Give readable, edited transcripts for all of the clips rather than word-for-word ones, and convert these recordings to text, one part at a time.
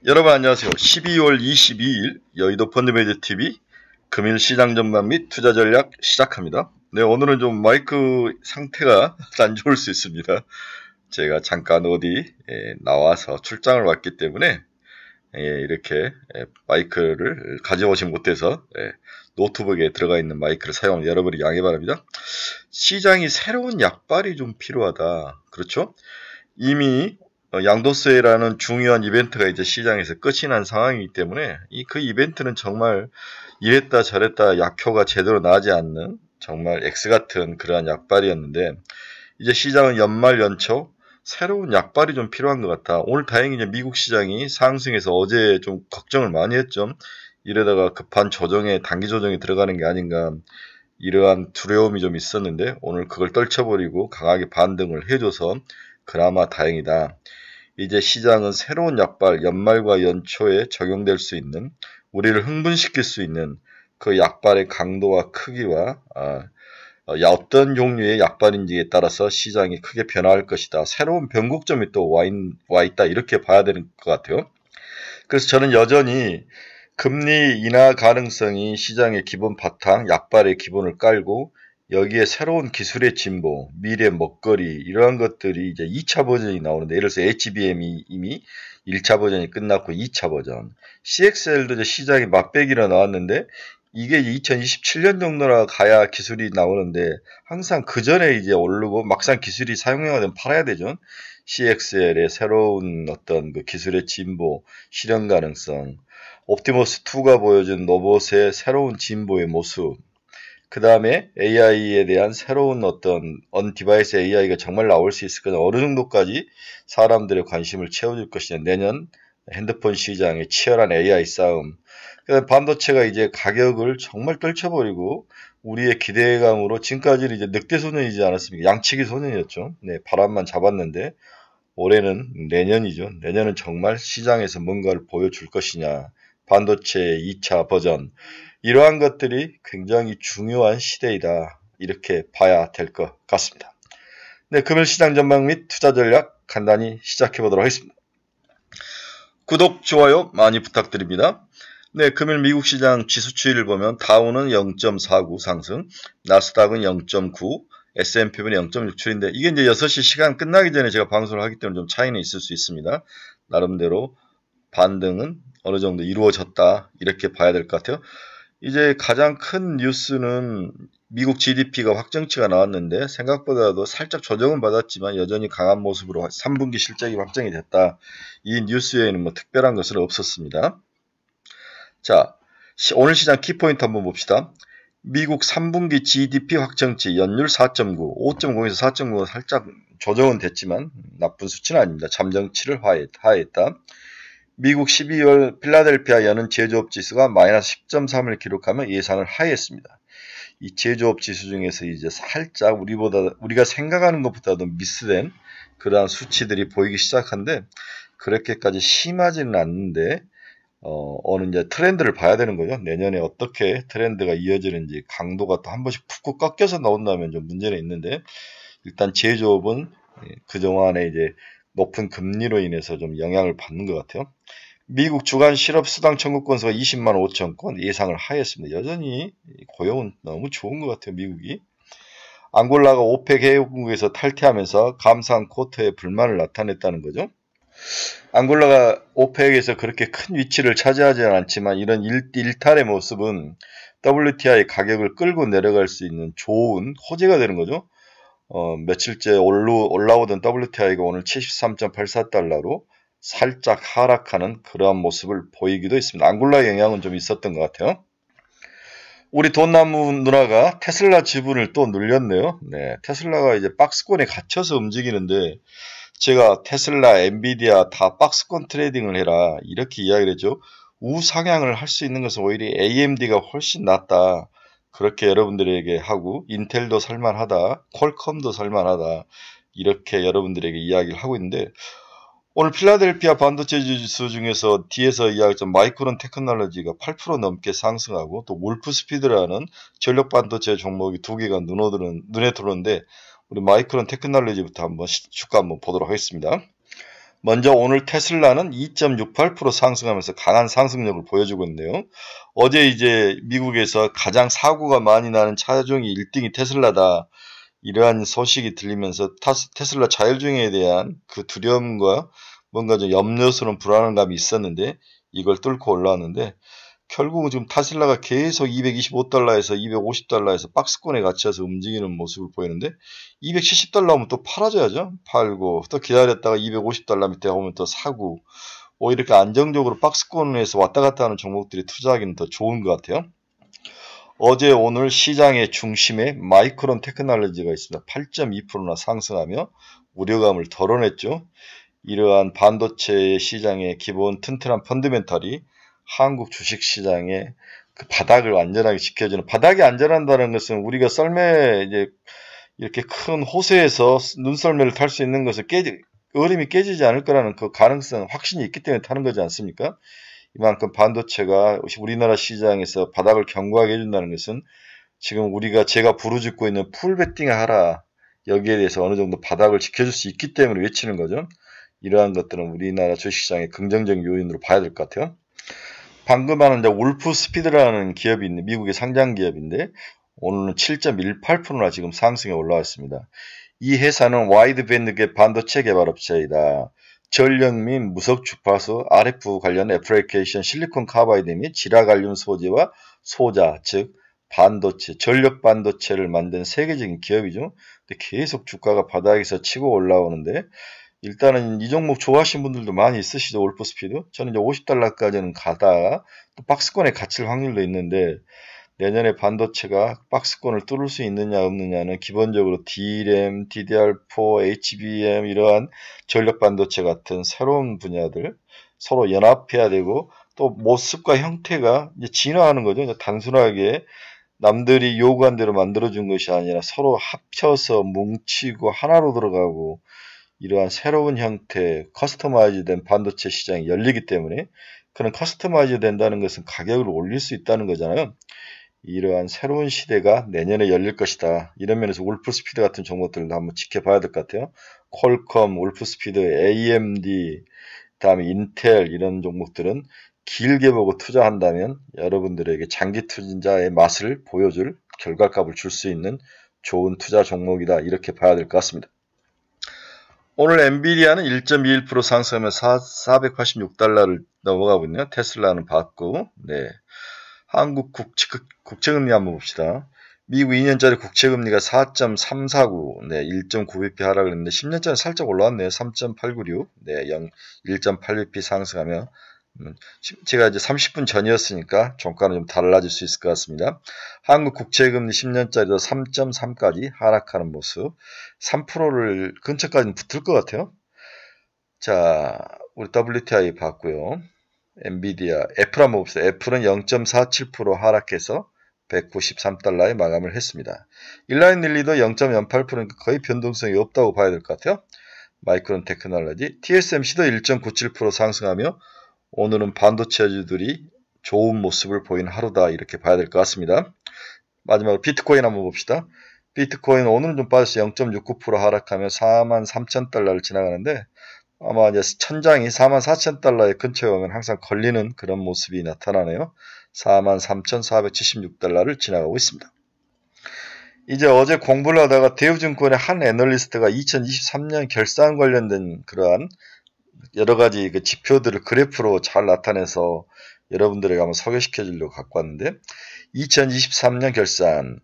여러분 안녕하세요. 12월 22일 여의도 펀드매니저TV 금일 시장 전망 및 투자 전략 시작합니다. 네, 오늘은 좀 마이크 상태가 안 좋을 수 있습니다. 제가 잠깐 어디 나와서 출장을 왔기 때문에 이렇게 마이크를 가져오지 못해서 노트북에 들어가 있는 마이크를 사용하면 여러분이 양해 바랍니다. 시장이 새로운 약발이 좀 필요하다. 그렇죠? 이미 양도세라는 중요한 이벤트가 이제 시장에서 끝이 난 상황이기 때문에 그 이벤트는 정말 이랬다 저랬다 약효가 제대로 나지 않는 정말 X 같은 그러한 약발이었는데, 이제 시장은 연말 연초 새로운 약발이 좀 필요한 것 같다. 오늘 다행히 이제 미국 시장이 상승해서 어제 좀 걱정을 많이 했죠. 이러다가 급한 조정에 단기 조정에 들어가는 게 아닌가, 이러한 두려움이 좀 있었는데 오늘 그걸 떨쳐버리고 강하게 반등을 해줘서 그나마 다행이다. 이제 시장은 새로운 약발, 연말과 연초에 적용될 수 있는, 우리를 흥분시킬 수 있는 그 약발의 강도와 크기와 어떤 종류의 약발인지에 따라서 시장이 크게 변화할 것이다. 새로운 변곡점이 또 와 있다. 이렇게 봐야 되는 것 같아요. 그래서 저는 여전히 금리 인하 가능성이 시장의 기본 바탕, 약발의 기본을 깔고 여기에 새로운 기술의 진보, 미래 먹거리, 이러한 것들이 이제 2차 버전이 나오는데, 예를 들어서 HBM이 이미 1차 버전이 끝났고 2차 버전, CXL도 이제 시장이 맛배기로 나왔는데 이게 2027년 정도나 가야 기술이 나오는데 항상 그 전에 이제 오르고 막상 기술이 사용되면 팔아야 되죠. CXL의 새로운 어떤 그 기술의 진보, 실현 가능성, 옵티머스2가 보여준 로봇의 새로운 진보의 모습, 그 다음에 AI에 대한 새로운 어떤 언디바이스 AI가 정말 나올 수 있을 거냐, 어느 정도까지 사람들의 관심을 채워줄 것이냐, 내년 핸드폰 시장의 치열한 AI 싸움, 반도체가 이제 가격을 정말 떨쳐버리고 우리의 기대감으로 지금까지는 이제 늑대 소년이지 않았습니까? 양치기 소년이었죠. 네, 바람만 잡았는데 올해는 내년이죠. 내년은 정말 시장에서 뭔가를 보여줄 것이냐, 반도체 2차 버전, 이러한 것들이 굉장히 중요한 시대이다. 이렇게 봐야 될 것 같습니다. 네, 금일 시장 전망 및 투자 전략 간단히 시작해 보도록 하겠습니다. 구독, 좋아요 많이 부탁드립니다. 네, 금일 미국 시장 지수 추이를 보면 다우는 0.49 상승, 나스닥은 0.9, S&P는 0.67인데 이게 이제 6시 시간 끝나기 전에 제가 방송을 하기 때문에 좀 차이는 있을 수 있습니다. 나름대로 반등은 어느 정도 이루어졌다. 이렇게 봐야 될 것 같아요. 이제 가장 큰 뉴스는 미국 GDP가 확정치가 나왔는데 생각보다도 살짝 조정은 받았지만 여전히 강한 모습으로 3분기 실적이 확정이 됐다. 이 뉴스에는 뭐 특별한 것은 없었습니다. 자, 오늘 시장 키포인트 한번 봅시다. 미국 3분기 GDP 확정치 연율 4.9, 5.0에서 4.9가 살짝 조정은 됐지만 나쁜 수치는 아닙니다. 잠정치를 하했다. 미국 12월 필라델피아 여는 제조업 지수가 마이너스 10.3을 기록하며 예상을 하했습니다. 이 제조업 지수 중에서 이제 살짝 우리가 생각하는 것보다도 미스된 그러한 수치들이 보이기 시작한데 그렇게까지 심하지는 않는데 어느 이제 트렌드를 봐야 되는 거죠. 내년에 어떻게 트렌드가 이어지는지, 강도가 또 한 번씩 푹푹 꺾여서 나온다면 좀 문제는 있는데, 일단 제조업은 그동안에 이제 높은 금리로 인해서 좀 영향을 받는 것 같아요. 미국 주간 실업 수당 청구 건수가 20만 5천 건 예상을 하였습니다. 여전히 고용은 너무 좋은 것 같아요, 미국이. 앙골라가 오펙 회원국에서 탈퇴하면서 감산 쿼터에 불만을 나타냈다는 거죠. 앙골라가 오펙에서 그렇게 큰 위치를 차지하지는 않지만 이런 일탈의 모습은 WTI 가격을 끌고 내려갈 수 있는 좋은 호재가 되는 거죠. 며칠째 올라오던 WTI가 오늘 73.84달러로 살짝 하락하는 그러한 모습을 보이기도 했습니다. 앙골라의 영향은 좀 있었던 것 같아요. 우리 돈나무 누나가 테슬라 지분을 또 늘렸네요. 네, 테슬라가 이제 박스권에 갇혀서 움직이는데 제가 테슬라, 엔비디아 다 박스권 트레이딩을 해라 이렇게 이야기를 했죠. 우상향을 할 수 있는 것은 오히려 AMD가 훨씬 낫다. 그렇게 여러분들에게 하고, 인텔도 살만하다, 퀄컴도 살만하다, 이렇게 여러분들에게 이야기를 하고 있는데, 오늘 필라델피아 반도체 지수 중에서 뒤에서 이야기했던 마이크론 테크놀로지가 8% 넘게 상승하고, 또 wolfspeed라는 전력 반도체 종목이 두 개가 눈에 들어오는데, 우리 마이크론 테크놀로지부터 한번 주가 한번 보도록 하겠습니다. 먼저 오늘 테슬라는 2.68% 상승하면서 강한 상승력을 보여주고 있네요. 어제 이제 미국에서 가장 사고가 많이 나는 차 중에 1등이 테슬라다. 이러한 소식이 들리면서 테슬라 자율주행에 대한 그 두려움과 뭔가 좀 염려스러운 불안감이 있었는데 이걸 뚫고 올라왔는데 결국은 지금 테슬라가 계속 225달러에서 250달러에서 박스권에 갇혀서 움직이는 모습을 보이는데 270달러 오면 또 팔아줘야죠. 팔고 또 기다렸다가 250달러 밑에 오면 또 사고 이렇게 안정적으로 박스권에서 왔다 갔다 하는 종목들이 투자하기는 더 좋은 것 같아요. 어제 오늘 시장의 중심에 마이크론 테크놀로지가 있습니다. 8.2%나 상승하며 우려감을 덜어냈죠. 이러한 반도체 시장의 기본 튼튼한 펀더멘털이 한국 주식시장의 그 바닥을 완전하게 지켜주는, 바닥이 안전한다는 것은 우리가 썰매 이제 이렇게 큰 호수에서 눈썰매를 탈 수 있는 것을 어림이 깨지지 않을 거라는 그 가능성, 확신이 있기 때문에 타는 거지 않습니까? 이만큼 반도체가 우리나라 시장에서 바닥을 견고하게 해준다는 것은 지금 제가 부르짖고 있는 풀베팅 하라, 여기에 대해서 어느 정도 바닥을 지켜줄 수 있기 때문에 외치는 거죠. 이러한 것들은 우리나라 주식시장의 긍정적인 요인으로 봐야 될 것 같아요. 방금 하는 이제 울프 스피드라는 기업이 있는데, 미국의 상장 기업인데 오늘은 7.18%나 지금 상승에 올라왔습니다. 이 회사는 와이드 밴드계 반도체 개발 업체이다. 전력 및 무석 주파수, RF 관련 애플리케이션, 실리콘 카바이드 및 지라갈륨 소재와 소자, 즉 반도체, 전력 반도체를 만든 세계적인 기업이죠. 근데 계속 주가가 바닥에서 치고 올라오는데 일단은 이 종목 좋아하시는 분들도 많이 있으시죠. 울프스피드. 저는 이제 50달러까지는 가다가 또 박스권에 갇힐 확률도 있는데 내년에 반도체가 박스권을 뚫을 수 있느냐 없느냐는 기본적으로 DRAM, DDR4, HBM 이러한 전력 반도체 같은 새로운 분야들 서로 연합해야 되고 또 모습과 형태가 이제 진화하는 거죠. 이제 단순하게 남들이 요구한 대로 만들어준 것이 아니라 서로 합쳐서 뭉치고 하나로 들어가고 이러한 새로운 형태, 커스터마이즈 된 반도체 시장이 열리기 때문에 그런 커스터마이즈 된다는 것은 가격을 올릴 수 있다는 거잖아요. 이러한 새로운 시대가 내년에 열릴 것이다. 이런 면에서 울프스피드 같은 종목들도 한번 지켜봐야 될 것 같아요. 퀄컴, 울프스피드, AMD, 그다음에 인텔 이런 종목들은 길게 보고 투자한다면 여러분들에게 장기 투자의 맛을 보여줄 결과값을 줄 수 있는 좋은 투자 종목이다. 이렇게 봐야 될 것 같습니다. 오늘 엔비디아는 1.21% 상승하면서 486달러를 넘어가고 있네요. 테슬라는 받고, 네. 한국 국채금리 한번 봅시다. 미국 2년짜리 국채금리가 4.349, 네, 1.9bp 하락을 했는데 10년짜리 살짝 올라왔네요. 3.896, 네, 1.8bp 상승하며 제가 이제 30분 전이었으니까 종가는 좀 달라질 수 있을 것 같습니다. 한국 국채금리 10년짜리도 3.3까지 하락하는 모습, 3%를 근처까지는 붙을 것 같아요. 자, 우리 WTI 봤고요. 엔비디아, 애플 한번 봅시다. 애플은 0.47% 하락해서 193달러에 마감을 했습니다. 일라인릴리도 0.08%니까 거의 변동성이 없다고 봐야 될 것 같아요. 마이크론 테크놀로지, TSMC도 1.97% 상승하며 오늘은 반도체주들이 좋은 모습을 보인 하루다 이렇게 봐야 될 것 같습니다. 마지막으로 비트코인 한번 봅시다. 비트코인 오늘은 좀 빠져서 0.69% 하락하며 43,000달러를 지나가는데 아마 이제 천장이 44,000달러의 근처에 오면 항상 걸리는 그런 모습이 나타나네요. 43,476달러를 지나가고 있습니다. 이제 어제 공부를 하다가 대우증권의 한 애널리스트가 2023년 결산 관련된 그러한 여러 가지 그 지표들을 그래프로 잘 나타내서 여러분들에게 한번 소개시켜 주려고 갖고 왔는데 2023년 결산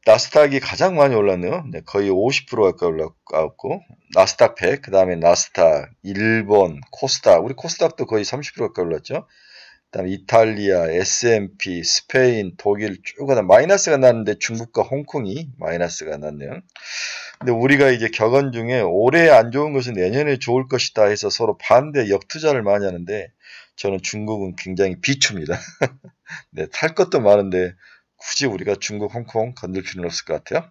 나스닥이 가장 많이 올랐네요. 네, 거의 50% 가까이 올랐고 나스닥 100, 그 다음에 나스닥, 일본, 코스닥, 우리 코스닥도 거의 30% 가까이 올랐죠. 그 다음에 이탈리아, S&P, 스페인, 독일 쭉 가다 마이너스가 났는데 중국과 홍콩이 마이너스가 났네요. 근데 우리가 이제 격언 중에 올해 안 좋은 것은 내년에 좋을 것이다 해서 서로 반대 역투자를 많이 하는데 저는 중국은 굉장히 비춥니다. 네, 탈 것도 많은데 굳이 우리가 중국, 홍콩 건들 필요는 없을 것 같아요.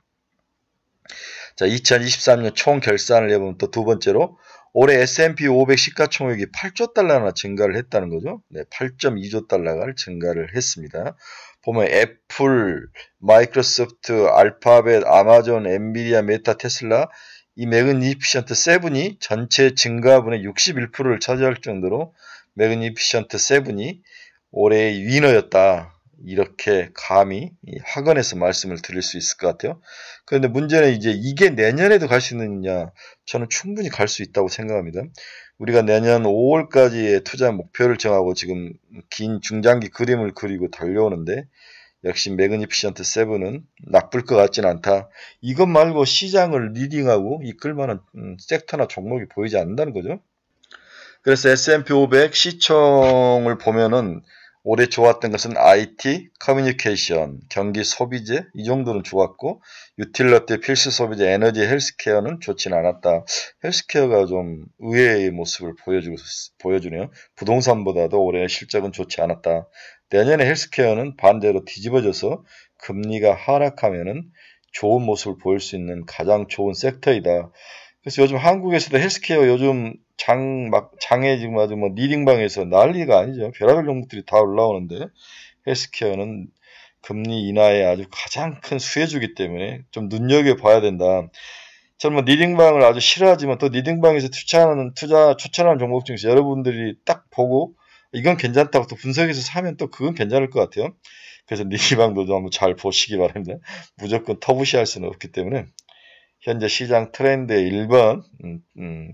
자, 2023년 총 결산을 해보면 또 두 번째로 올해 S&P 500 시가총액이 8조 달러나 증가를 했다는 거죠. 네, 8.2조 달러가 증가를 했습니다. 보면 애플, 마이크로소프트, 알파벳, 아마존, 엔비디아, 메타, 테슬라 이 매그니피션트 7이 전체 증가분의 61%를 차지할 정도로 매그니피션트 7이 올해의 위너였다. 이렇게 감히 학원에서 말씀을 드릴 수 있을 것 같아요. 그런데 문제는 이제 이게 내년에도 갈 수 있느냐? 저는 충분히 갈 수 있다고 생각합니다. 우리가 내년 5월까지의 투자 목표를 정하고 지금 긴 중장기 그림을 그리고 달려오는데 역시 매그니피션트 7은 나쁠 것 같지는 않다. 이것 말고 시장을 리딩하고 이끌 만한 섹터나 종목이 보이지 않는다는 거죠. 그래서 S&P 500 시총을 보면은 올해 좋았던 것은 IT, 커뮤니케이션, 경기 소비재 이 정도는 좋았고 유틸러티, 필수 소비재, 에너지, 헬스케어는 좋지는 않았다. 헬스케어가 좀 의외의 모습을 보여주네요. 부동산보다도 올해 실적은 좋지 않았다. 내년에 헬스케어는 반대로 뒤집어져서 금리가 하락하면은 좋은 모습을 보일 수 있는 가장 좋은 섹터이다. 그래서 요즘 한국에서도 헬스케어 요즘 장에 지금 아주 뭐 리딩방에서 난리가 아니죠. 별의별 종목들이 다 올라오는데 헬스케어는 금리 인하의 아주 가장 큰 수혜주기 때문에 좀 눈여겨봐야 된다. 저는 뭐 리딩방을 아주 싫어하지만 또 리딩방에서 추천하는 종목 중에서 여러분들이 딱 보고 이건 괜찮다고 또 분석해서 사면 또 그건 괜찮을 것 같아요. 그래서 리딩방도 좀 한번 잘 보시기 바랍니다. 무조건 터부시할 수는 없기 때문에 현재 시장 트렌드의 1번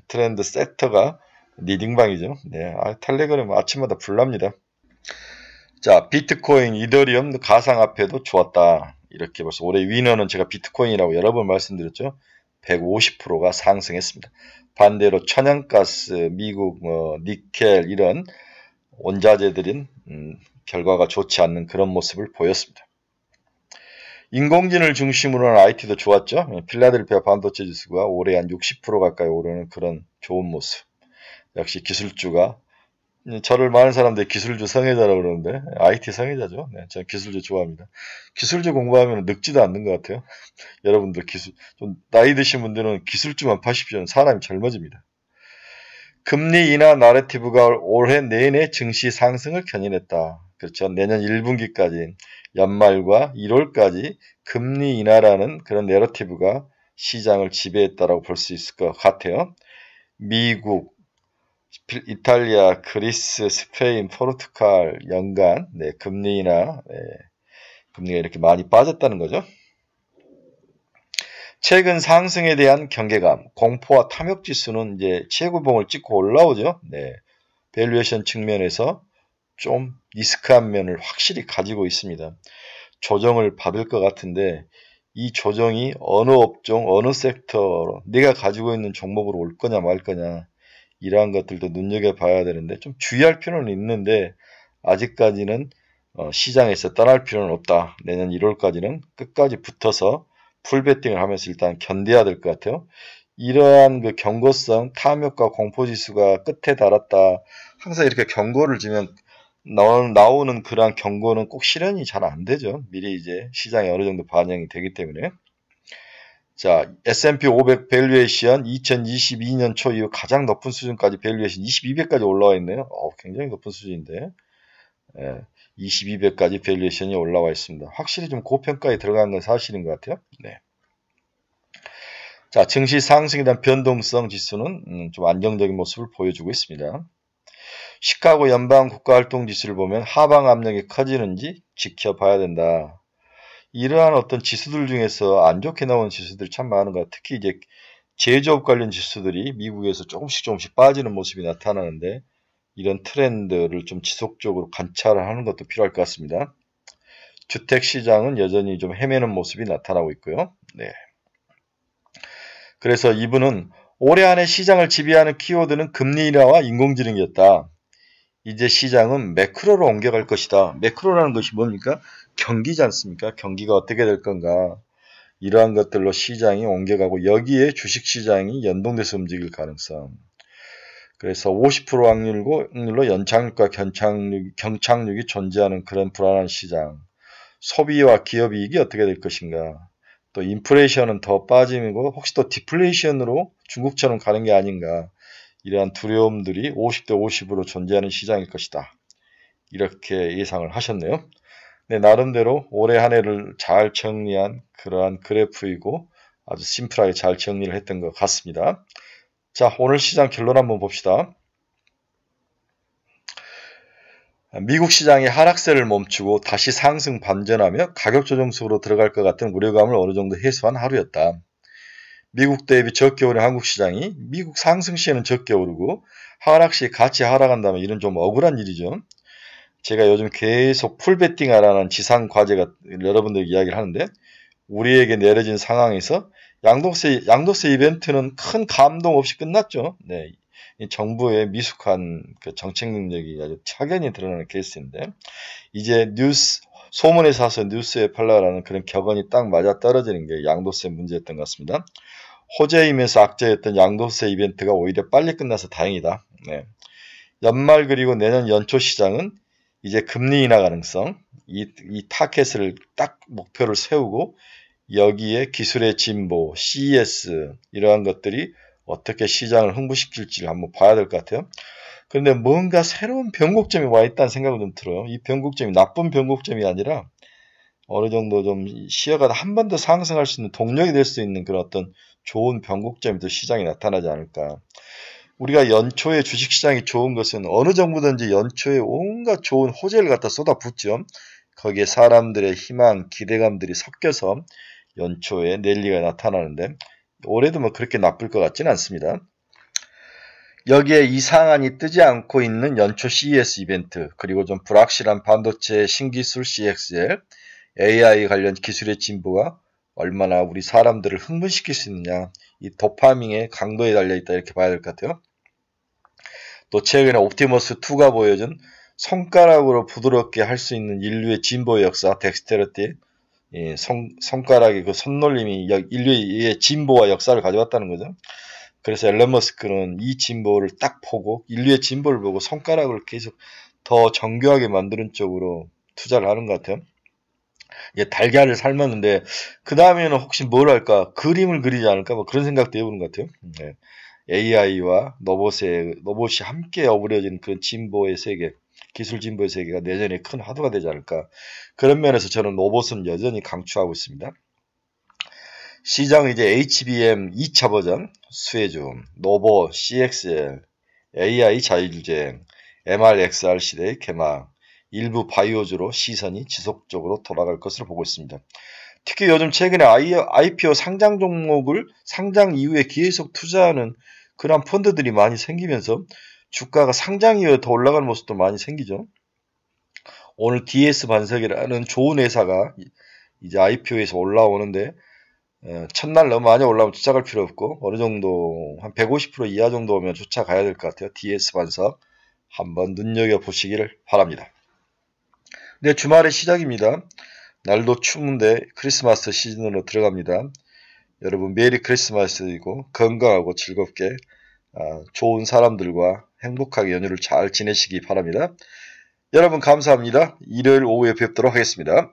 트렌드 섹터가 리딩방이죠. 네, 텔레그램 아침마다 불납니다. 자, 비트코인, 이더리움, 가상화폐도 좋았다. 이렇게 벌써 올해 위너는 제가 비트코인이라고 여러 번 말씀드렸죠. 150%가 상승했습니다. 반대로 천연가스, 미국, 니켈 이런 원자재들인 결과가 좋지 않는 그런 모습을 보였습니다. 인공지능을 중심으로 한 IT도 좋았죠. 필라델피아 반도체 지수가 올해 한 60% 가까이 오르는 그런 좋은 모습. 역시 기술주가 저를 많은 사람들이 기술주 성애자라고 그러는데 IT 성애자죠. 네, 저는 기술주 좋아합니다. 기술주 공부하면 늙지도 않는 것 같아요. 여러분들 좀 나이 드신 분들은 기술주만 파십시오. 사람이 젊어집니다. 금리 인하 나래티브가 올해 내내 증시 상승을 견인했다. 그렇죠. 내년 1분기까지 연말과 1월까지 금리 인하라는 그런 내러티브가 시장을 지배했다라고 볼 수 있을 것 같아요. 미국, 이탈리아, 그리스, 스페인, 포르투갈 연간 금리 인하 금리가 이렇게 많이 빠졌다는 거죠. 최근 상승에 대한 경계감, 공포와 탐욕 지수는 이제 최고봉을 찍고 올라오죠. 네. 밸류에이션 측면에서 좀 리스크한 면을 확실히 가지고 있습니다. 조정을 받을 것 같은데 이 조정이 어느 업종, 어느 섹터로 내가 가지고 있는 종목으로 올 거냐 말 거냐 이러한 것들도 눈여겨봐야 되는데 좀 주의할 필요는 있는데 아직까지는 시장에서 떠날 필요는 없다. 내년 1월까지는 끝까지 붙어서 풀베팅을 하면서 일단 견뎌야 될 것 같아요. 이러한 그 경고성, 탐욕과 공포지수가 끝에 달았다. 항상 이렇게 경고를 주면 나오는 그러한 경고는 꼭 실현이 잘 안 되죠. 미리 이제 시장에 어느 정도 반영이 되기 때문에. 자, S&P 500 밸류에이션 2022년 초 이후 가장 높은 수준까지 밸류에이션 22배까지 올라와 있네요. 굉장히 높은 수준인데. 22배까지 밸류에이션이 올라와 있습니다. 확실히 좀 고평가에 들어간 건 사실인 것 같아요. 네. 자, 증시 상승에 대한 변동성 지수는 좀 안정적인 모습을 보여주고 있습니다. 시카고 연방 국가활동지수를 보면 하방 압력이 커지는지 지켜봐야 된다. 이러한 어떤 지수들 중에서 안 좋게 나오는 지수들이 참 많은 것 같아요. 특히 이제 제조업 관련 지수들이 미국에서 조금씩 빠지는 모습이 나타나는데 이런 트렌드를 좀 지속적으로 관찰하는 것도 필요할 것 같습니다. 주택시장은 여전히 좀 헤매는 모습이 나타나고 있고요. 네. 그래서 이분은 올해 안에 시장을 지배하는 키워드는 금리 인하와 인공지능이었다. 이제 시장은 매크로로 옮겨갈 것이다. 매크로라는 것이 뭡니까? 경기지 않습니까? 경기가 어떻게 될 건가? 이러한 것들로 시장이 옮겨가고 여기에 주식시장이 연동돼서 움직일 가능성. 그래서 50% 확률로 연착륙과 경착륙이 존재하는 그런 불안한 시장. 소비와 기업이익이 어떻게 될 것인가. 또 인플레이션은 더 빠지고 혹시 또 디플레이션으로 중국처럼 가는 게 아닌가. 이러한 두려움들이 50대 50으로 존재하는 시장일 것이다. 이렇게 예상을 하셨네요. 네, 나름대로 올해 한 해를 잘 정리한 그러한 그래프이고 아주 심플하게 잘 정리를 했던 것 같습니다. 자, 오늘 시장 결론 한번 봅시다. 미국 시장이 하락세를 멈추고 다시 상승 반전하며 가격 조정 속으로 들어갈 것 같은 우려감을 어느 정도 해소한 하루였다. 미국 대비 적게 오른 한국 시장이 미국 상승 시에는 적게 오르고 하락 시에 같이 하락한다면 이런 좀 억울한 일이죠. 제가 요즘 계속 풀베팅하라는 지상 과제가 여러분들에게 이야기를 하는데 우리에게 내려진 상황에서 양도세 이벤트는 큰 감동 없이 끝났죠. 네, 이 정부의 미숙한 그 정책 능력이 아주 확연히 드러나는 케이스인데 이제 소문에 사서 뉴스에 팔라라는 그런 격언이 딱 맞아 떨어지는 게 양도세 문제였던 것 같습니다. 호재이면서 악재였던 양도세 이벤트가 오히려 빨리 끝나서 다행이다. 네. 연말 그리고 내년 연초 시장은 이제 금리 인하 가능성, 이 타켓을 딱 목표를 세우고 여기에 기술의 진보, CES 이러한 것들이 어떻게 시장을 흥분시킬지를 한번 봐야 될 것 같아요. 그런데 뭔가 새로운 변곡점이 와 있다는 생각이 좀 들어요. 이 변곡점이 나쁜 변곡점이 아니라 어느 정도 좀 시야가 한 번 더 상승할 수 있는 동력이 될 수 있는 그런 어떤 좋은 변곡점이 또 시장에 나타나지 않을까. 우리가 연초에 주식시장이 좋은 것은 어느 정부든지 연초에 온갖 좋은 호재를 갖다 쏟아붓죠. 거기에 사람들의 희망, 기대감들이 섞여서 연초에 랠리가 나타나는데 올해도 뭐 그렇게 나쁠 것 같지는 않습니다. 여기에 이상한이 뜨지 않고 있는 연초 CES 이벤트, 그리고 좀 불확실한 반도체 신기술 CXL, AI 관련 기술의 진보가 얼마나 우리 사람들을 흥분시킬 수 있느냐, 이 도파민의 강도에 달려있다 이렇게 봐야 될 것 같아요. 또 최근에 옵티머스2가 보여준 손가락으로 부드럽게 할 수 있는 인류의 진보의 역사, 덱스테리티, 손가락의 그 손놀림이 인류의 진보와 역사를 가져왔다는 거죠. 그래서 앨런 머스크는 이 진보를 딱 보고 인류의 진보를 보고 손가락을 계속 더 정교하게 만드는 쪽으로 투자를 하는 것 같아요. 달걀을 삶았는데 그 다음에는 혹시 뭘 할까? 그림을 그리지 않을까? 뭐 그런 생각도 해보는 것 같아요. 네. AI와 로봇이 함께 어우러진 그런 진보의 세계, 기술 진보의 세계가 내년에 큰 화두가 되지 않을까. 그런 면에서 저는 로봇은 여전히 강추하고 있습니다. 시장은 이제 HBM 2차 버전, 수혜줌, 로봇, CXL, AI 자율주행, MRXR 시대의 개막, 일부 바이오주로 시선이 지속적으로 돌아갈 것으로 보고 있습니다. 특히 요즘 최근에 IPO 상장 종목을 상장 이후에 계속 투자하는 그런 펀드들이 많이 생기면서 주가가 상장 이후에 더 올라가는 모습도 많이 생기죠. 오늘 DS 반석이라는 좋은 회사가 이제 IPO에서 올라오는데 첫날 너무 많이 올라오면 쫓아갈 필요 없고 어느 정도 한 150% 이하 정도 오면 쫓아가야 될 것 같아요. DS 반석 한번 눈여겨보시기를 바랍니다. 네, 주말의 시작입니다. 날도 추운데 크리스마스 시즌으로 들어갑니다. 여러분 메리 크리스마스이고 건강하고 즐겁게 좋은 사람들과 행복하게 연휴를 잘 지내시기 바랍니다. 여러분 감사합니다. 일요일 오후에 뵙도록 하겠습니다.